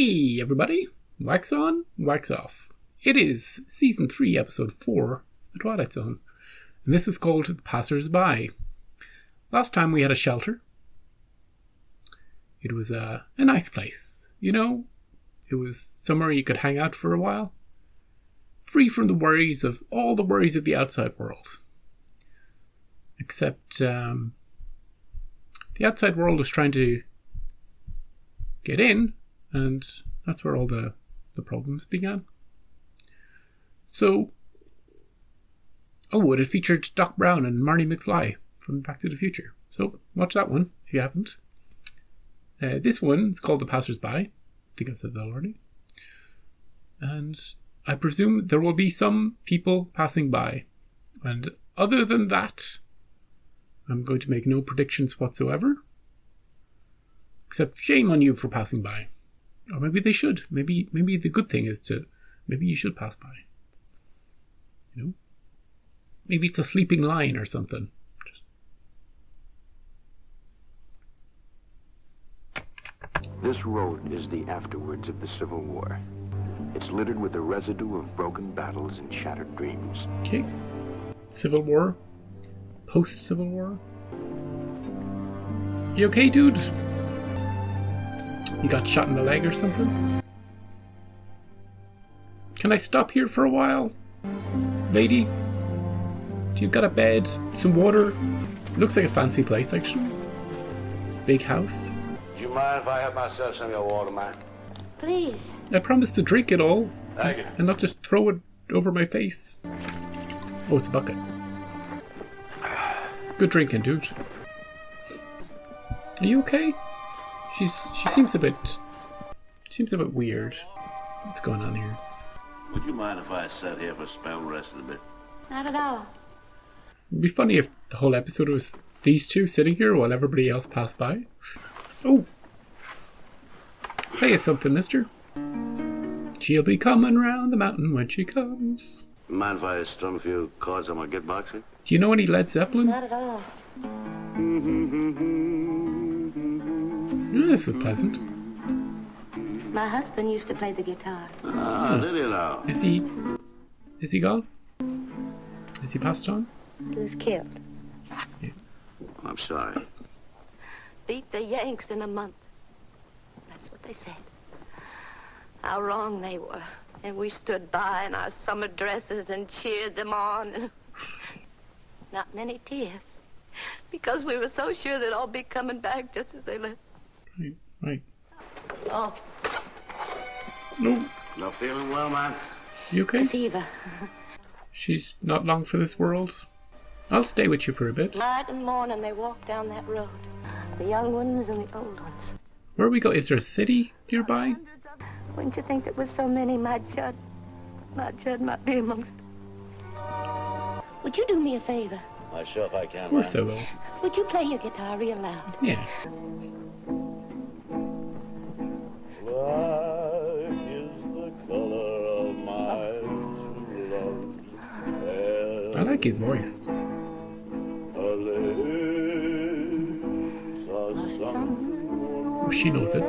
Hey everybody, wax on, wax off. It is Season 3, Episode 4 of The Twilight Zone, and this is called Passersby. Last time we had a shelter. It was a nice place, you know? It was somewhere you could hang out for a while, free from the worries of all the worries of the outside world. Except, the outside world was trying to get in, and that's where all the problems began. So, it featured Doc Brown and Marty McFly from Back to the Future. So, watch that one if you haven't. This one is called The Passersby. I think I said that already. And I presume there will be some people passing by. And other than that, I'm going to make no predictions whatsoever. Except shame on you for passing by. Or maybe they should. Maybe the good thing is maybe you should pass by. You know? Maybe it's a sleeping lion or something. This road is the afterwards of the Civil War. It's littered with the residue of broken battles and shattered dreams. Okay. Civil War. Post-Civil War. You okay, dude? You got shot in the leg or something? Can I stop here for a while? Lady? Do you got a bed? Some water? Looks like a fancy place, actually. Big house. Do you mind if I have myself some of your water, man? Please. I promised to drink it all. Thank you. And not just throw it over my face. Oh, it's a bucket. Good drinking, dude. Are you okay? She seems a bit weird. What's going on here? Would you mind if I sat here for a spell the rest of the bit? Not at all. It'd be funny if the whole episode was these two sitting here while everybody else passed by. Oh! Play us something, mister. She'll be coming round the mountain when she comes. Mind if I strum a few chords on my gitbox here? Do you know any Led Zeppelin? Not at all. Oh, this is pleasant. My husband used to play the guitar. Ah, did he now? Is he gone? Is he passed on? He was killed. Yeah. I'm sorry. Beat the Yanks in a month. That's what they said. How wrong they were. And we stood by in our summer dresses and cheered them on. Not many tears. Because we were so sure they'd all be coming back just as they left. Right. Oh, No. Not feeling well, man? You okay? fever. She's not long for this world. I'll stay with you for a bit. Night and morning they walked down that road. The young ones and the old ones. Where we go? Is there a city nearby? Wouldn't you think that with so many, my Judd might be amongst them? Would you do me a favor? Why, sure if I can, Of course I will. Would you play your guitar real loud? Yeah. Black is the color of my true love's I like his voice. Oh, she knows it.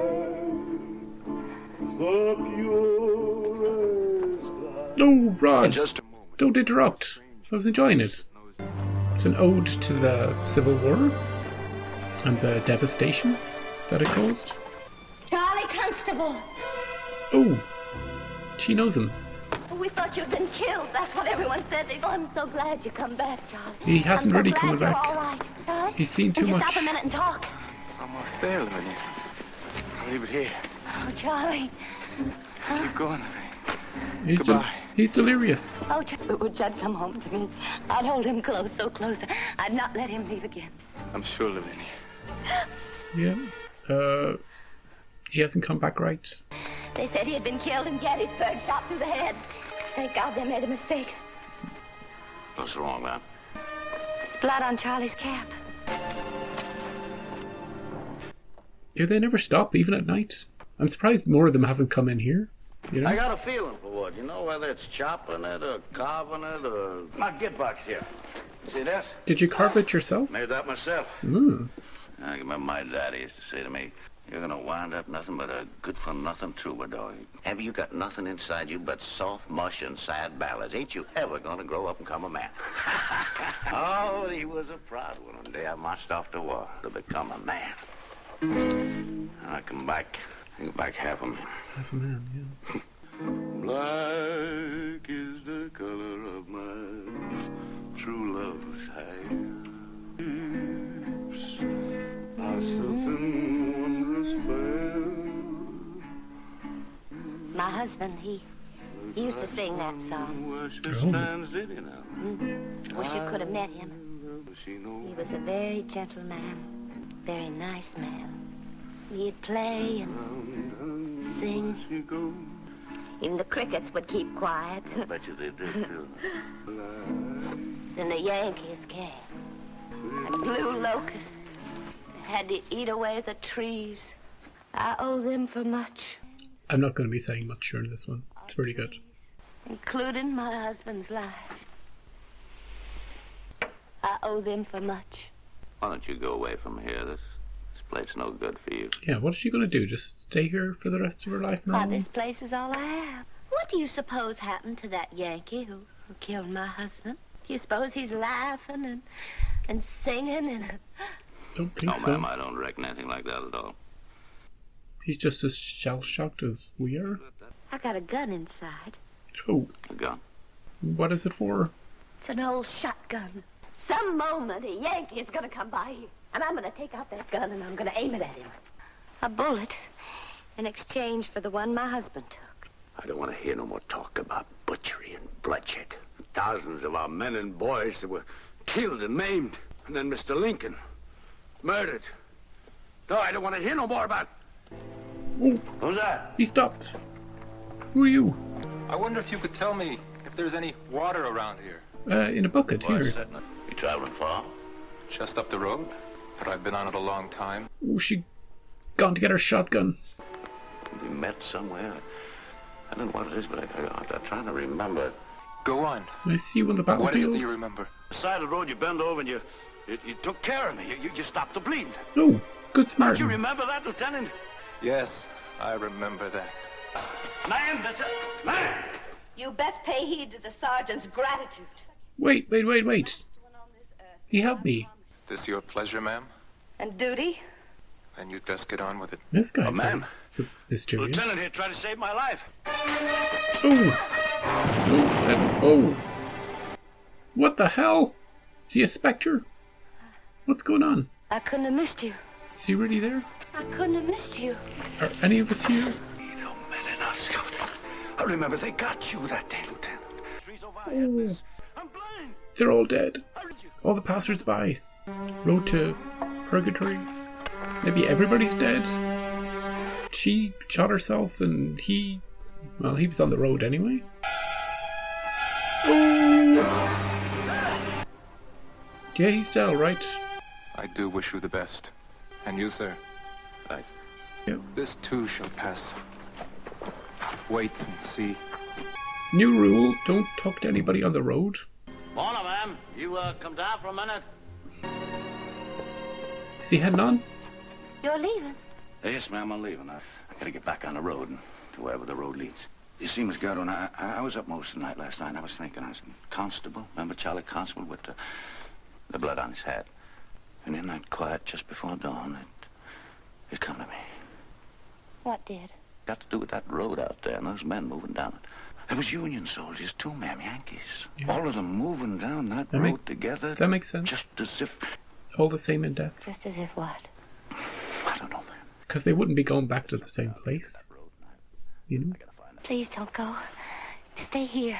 No, Rod! Don't interrupt. I was enjoying it. It's an ode to the Civil War and the devastation that it caused. Charlie Constable! Oh, she knows him. We thought you'd been killed. That's what everyone said. Oh, I'm so glad you come back, Charlie. He hasn't really come You're back. all right. Charlie? He's seen too Would you much. stop a minute and talk? Almost there, Lavinia. I'll leave it here. Oh, Charlie. Keep going, Lavinia. Goodbye. He's delirious. Oh, would Judd come home to me? I'd hold him close, so close. I'd not let him leave again. I'm sure, Lavinia. Yeah. He hasn't come back right. They said he had been killed in Gettysburg, shot through the head. Thank God they made a mistake. What's wrong, man? There's blood on Charlie's cap. Do they never stop, even at night? I'm surprised more of them haven't come in here. You know? I got a feeling for wood, you know, whether it's chopping it or carving it or... My gitbox here. See this? Did you carve it yourself? Made that myself. Ooh. I remember my daddy used to say to me, You're gonna wind up nothing but a good-for-nothing troubadour. Have you got nothing inside you but soft mush and sad ballads? Ain't you ever gonna grow up and become a man? Oh, he was a proud one. One day I marched off to war to become a man. I come back half a man. Half a man, yeah. Black is the color of my true love's hair. Something wondrous fair. My husband, he used to sing that song. Wish you could have met him. He was a very gentle man, very nice man. He'd play and sing. Even the crickets would keep quiet. I bet you they did, too. Then the Yankees came. And blue locusts had to eat away the trees. I owe them for much. I'm not going to be saying much during this one. It's pretty good. Including my husband's life. I owe them for much. Why don't you go away from here? This place no good for you. Yeah, what is she going to do? Just stay here for the rest of her life now? Why, this place is all I have. What do you suppose happened to that Yankee who killed my husband? Do you suppose he's laughing and singing and... Don't think Oh, so. ma'am, I don't reckon anything like that at all. He's just as shell-shocked as we are. I got a gun inside. Oh, A gun. what is it for? It's an old shotgun. Some moment a Yankee is gonna come by here, and I'm gonna take out that gun and I'm gonna aim it at him. A bullet in exchange for the one my husband took. I don't want to hear no more talk about butchery and bloodshed. Thousands of our men and boys that were killed and maimed. And then Mr. Lincoln, murdered. No, I don't want to hear no more about... Oh, Who's that? he stopped. Who are you? I wonder if you could tell me if there's any water around here. In a bucket here. You traveling far? Just up the road, but I've been on it a long time. Oh, she gone to get her shotgun. We met somewhere. I don't know what it is, but I'm trying to remember. Go on. I see you on the What is it battlefield. that you remember? The side of the road, you bend over and you took care of me. You stopped the bleeding. Oh, good Don't you Samaritan. remember that, Lieutenant? Yes, I remember that. Man, man! You best pay heed to the sergeant's gratitude. Wait. He helped me. This your pleasure, ma'am? And duty? Then you'd best get on with it. This guy's Oh, ma'am. so mysterious. Lieutenant here tried to save my life. Oh. What the hell? Is he a spectre? What's going on? I couldn't have missed you. Is he really there? I couldn't have missed you. Are any of us here? You don't mean us, Scott. I remember they got you that day, Lieutenant. Trees over our Oh, heads. I'm blind. they're all dead. How did you? All the passersby. Road to purgatory. Maybe everybody's dead. She shot herself and he was on the road anyway. Oh! Yeah, he's dead, all right. I do wish you the best. And you, sir. Right. Yeah. This too shall pass. Wait and see. New rule, don't talk to anybody on the road. Morning, ma'am. You come down for a minute? Is he heading on? You're leaving. Yes, ma'am, I'm leaving. I gotta get back on the road and to wherever the road leads. You see, Miss Gertrude, I was up most of the night last night, and I was thinking, I was Constable. Remember Charlie Constable with the blood on his hat? And in that quiet just before dawn, it come to me. What did? Got to do with that road out there and those men moving down it. There was Union soldiers too, ma'am, Yankees. Yeah. All of them moving down that That road make- together. That makes sense. Just as if, All the same in depth. Just as if what? I don't know, ma'am. Because they wouldn't be going back to the same place. You know? Please don't go. Stay here.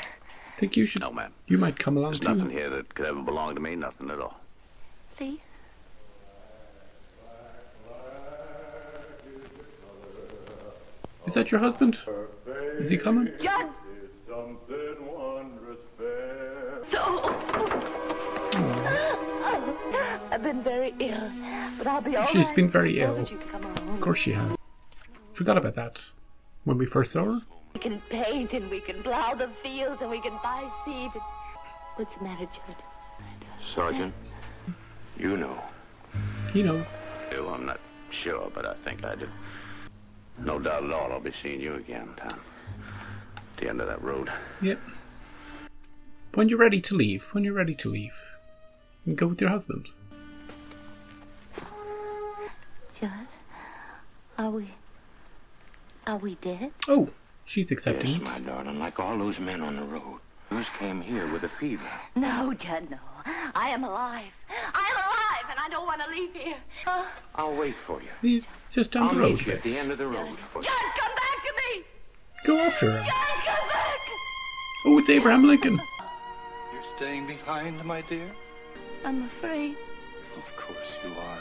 I think you should. No, ma'am. You might come along There's too. nothing here that could ever belong to me, nothing at all. Please. Is that your husband? Is he coming? John! So... I've been very ill, but I'll be all She's right. been very Now ill. that you've come home. Of course she has. Forgot about that. When we first saw her. We can paint and we can plow the fields and we can buy seed. What's the matter, Judd? Sergeant, you know. He knows. No, I'm not Sure, but I think I do. No doubt at all I'll be seeing you again, Tom. At the end of that road. Yep. When you're ready to leave, you can go with your husband. Judd, are we dead? Oh, she's accepting Yes, it. my darling, like all those men on the road. Yours came here with a fever. No, Judd, no. I am alive. I am alive, and I don't want to leave here. I'll wait for you. He's just down I'll the road meet a you at bit. the end of the road. Judd, come back to me! Go after her. Judd, come back! Oh, it's Abraham Lincoln. You're staying behind, my dear? I'm afraid. Of course you are.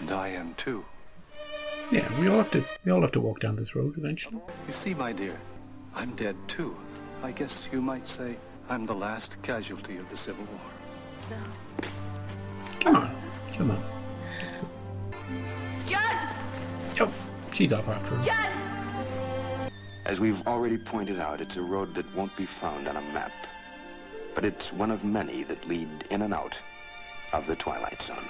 And I am too. Yeah, we all have to walk down this road eventually. You see, my dear, I'm dead too. I guess you might say I'm the last casualty of the Civil War. Come on. Let's go. Judd! Oh, she's off after him. Judd! As we've already pointed out, it's a road that won't be found on a map. But it's one of many that lead in and out of the Twilight Zone.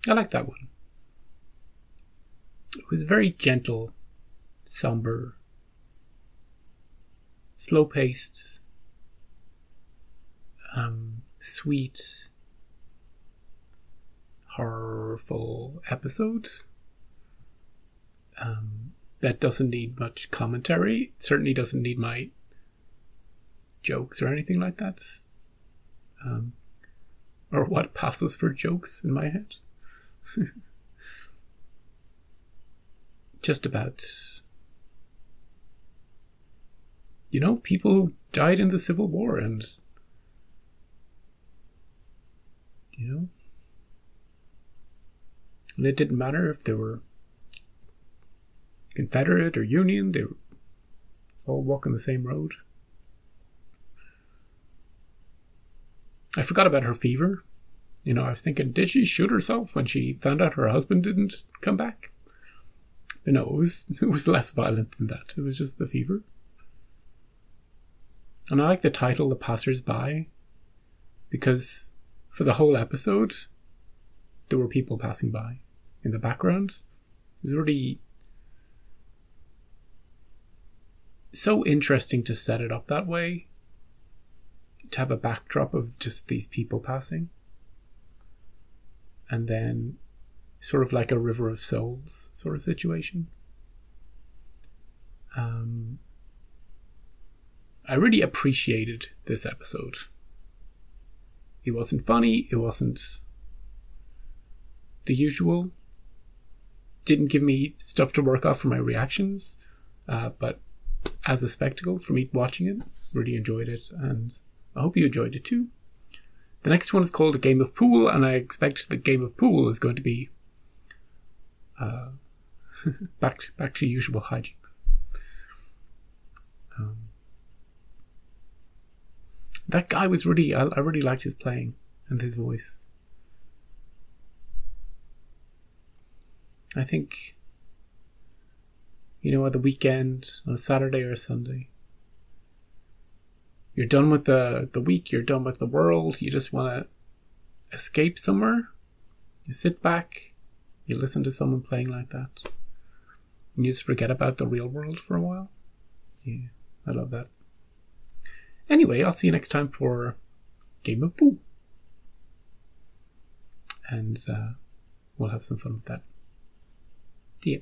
I like that one. It was very gentle, somber, slow-paced, sweet, horrorful episode that doesn't need much commentary. It certainly doesn't need my jokes or anything like that, or what passes for jokes in my head. Just about, people who died in the Civil War, and and it didn't matter if they were Confederate or Union, they were all walking the same road. I forgot about her fever. I was thinking, did she shoot herself when she found out her husband didn't come back? But no, it was less violent than that. It was just the fever. And I like the title, The Passersby, because for the whole episode, there were people passing by in the background. It was really so interesting to set it up that way, to have a backdrop of just these people passing. And then sort of like a river of souls sort of situation. I really appreciated this episode. It wasn't funny, it wasn't the usual. Didn't give me stuff to work off for my reactions, but as a spectacle for me watching it, really enjoyed it, and I hope you enjoyed it too. The next one is called A Game of Pool, and I expect the Game of Pool is going to be back to usual hijinks. That guy was really, I really liked his playing and his voice. I think, at the weekend, on a Saturday or a Sunday, you're done with the week, you're done with the world, you just want to escape somewhere. You sit back, you listen to someone playing like that, and you just forget about the real world for a while. Yeah, I love that. Anyway, I'll see you next time for Game of Pool. And we'll have some fun with that. See ya.